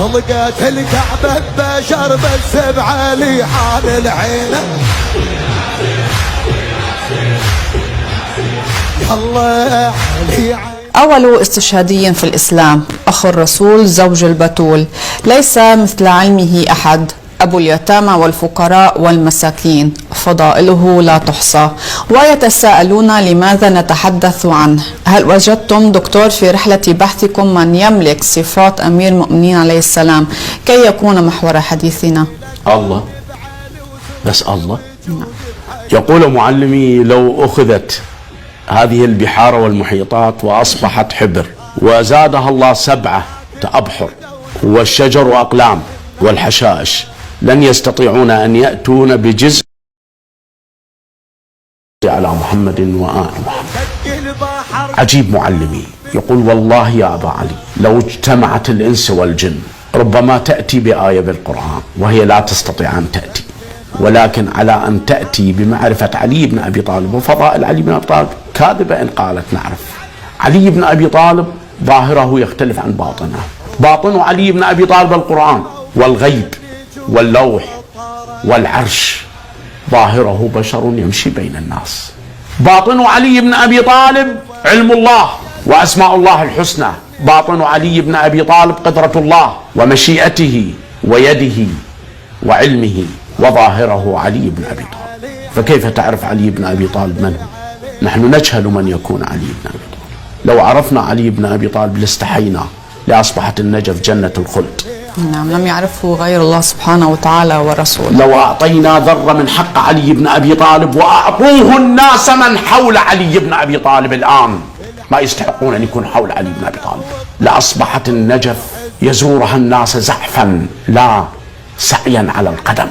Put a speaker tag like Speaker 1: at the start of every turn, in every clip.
Speaker 1: طلقت الكعبة بشر بس بعلي حال العين. يلا علي
Speaker 2: أول استشهادي في الإسلام أخو الرسول زوج البتول، ليس مثل علمه أحد، أبو اليتامى والفقراء والمساكين، فضائله لا تحصى. ويتساءلون لماذا نتحدث عنه. هل وجدتم دكتور في رحلة بحثكم من يملك صفات أمير المؤمنين عليه السلام كي يكون محور حديثنا؟
Speaker 3: الله، بس الله. يقول معلمي: لو أخذت هذه البحار والمحيطات وأصبحت حبر وزادها الله 7 أبحر والشجر أقلام والحشائش، لن يستطيعون أن يأتون بجزء على محمد وآل محمد. عجيب معلمي، يقول: والله يا أبا علي لو اجتمعت الإنس والجن ربما تأتي بآية بالقرآن وهي لا تستطيع أن تأتي، ولكن على أن تأتي بمعرفة علي بن أبي طالب وفضائل علي بن أبي طالب كاذبة إن قالت نعرف. علي بن أبي طالب ظاهره يختلف عن باطنه. باطن علي بن أبي طالب القرآن والغيب واللوح والعرش، ظاهره بشر يمشي بين الناس. باطن علي بن أبي طالب علم الله وأسماء الله الحسنى. باطن علي بن أبي طالب قدرة الله ومشيئته ويده وعلمه، وظاهره علي بن أبي طالب. فكيف تعرف علي بن أبي طالب من هو؟ نحن نجهل من يكون علي بن أبي طالب. لو عرفنا علي بن أبي طالب لاستحينا، لأصبحت النجف جنة الخلد.
Speaker 2: نعم، لم يعرفه غير الله سبحانه وتعالى ورسوله.
Speaker 3: لو أعطينا ذرة من حق علي بن أبي طالب وأعطوه الناس من حول علي بن أبي طالب الآن ما يستحقون أن يكون حول علي بن أبي طالب، لأصبحت النجف يزورها الناس زحفا لا سعيا على القدم.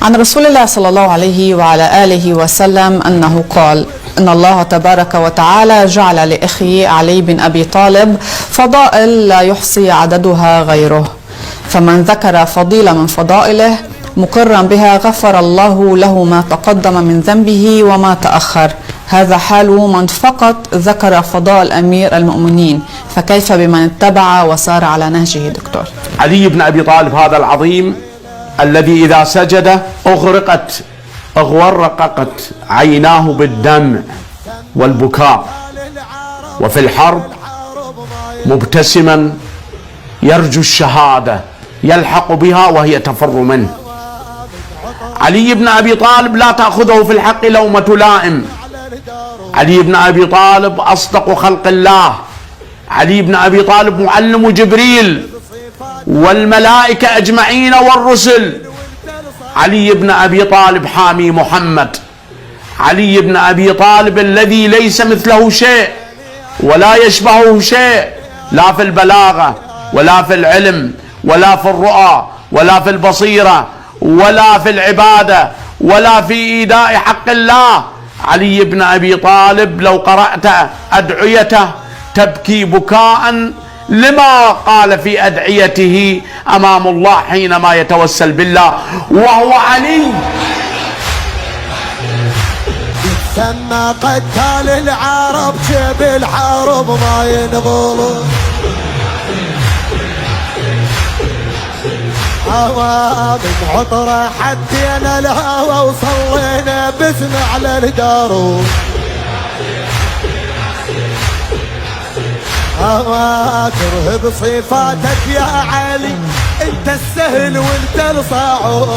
Speaker 2: عن رسول الله صلى الله عليه وعلى آله وسلم أنه قال: إن الله تبارك وتعالى جعل لأخي علي بن أبي طالب فضائل لا يحصي عددها غيره، فمن ذكر فضيلة من فضائله مقرا بها غفر الله له ما تقدم من ذنبه وما تأخر. هذا حال من فقط ذكر فضائل أمير المؤمنين، فكيف بمن اتبع وسار على نهجه؟ دكتور
Speaker 3: علي بن أبي طالب هذا العظيم الذي إذا سجد اغورقت عيناه بالدمع والبكاء، وفي الحرب مبتسما يرجو الشهادة يلحق بها وهي تفر منه. علي بن أبي طالب لا تأخذه في الحق لومة لائم. علي بن أبي طالب أصدق خلق الله. علي بن أبي طالب معلم جبريل والملائكة أجمعين والرسل. علي بن أبي طالب حامي محمد. علي بن أبي طالب الذي ليس مثله شيء ولا يشبهه شيء، لا في البلاغة ولا في العلم ولا في الرؤى ولا في البصيرة ولا في العبادة ولا في إيداء حق الله. علي بن أبي طالب لو قرأت أدعيته تبكي بكاء لما قال في أدعيته أمام الله حينما يتوسل بالله، وهو علي
Speaker 1: سمى قتال العرب جيب الحرب ما ينغلو. هوا من عطرة حدينا الهوى وصلينا باسم على الدارو. هوا ترهب صفاتك يا علي، انت السهل وانت الصعود.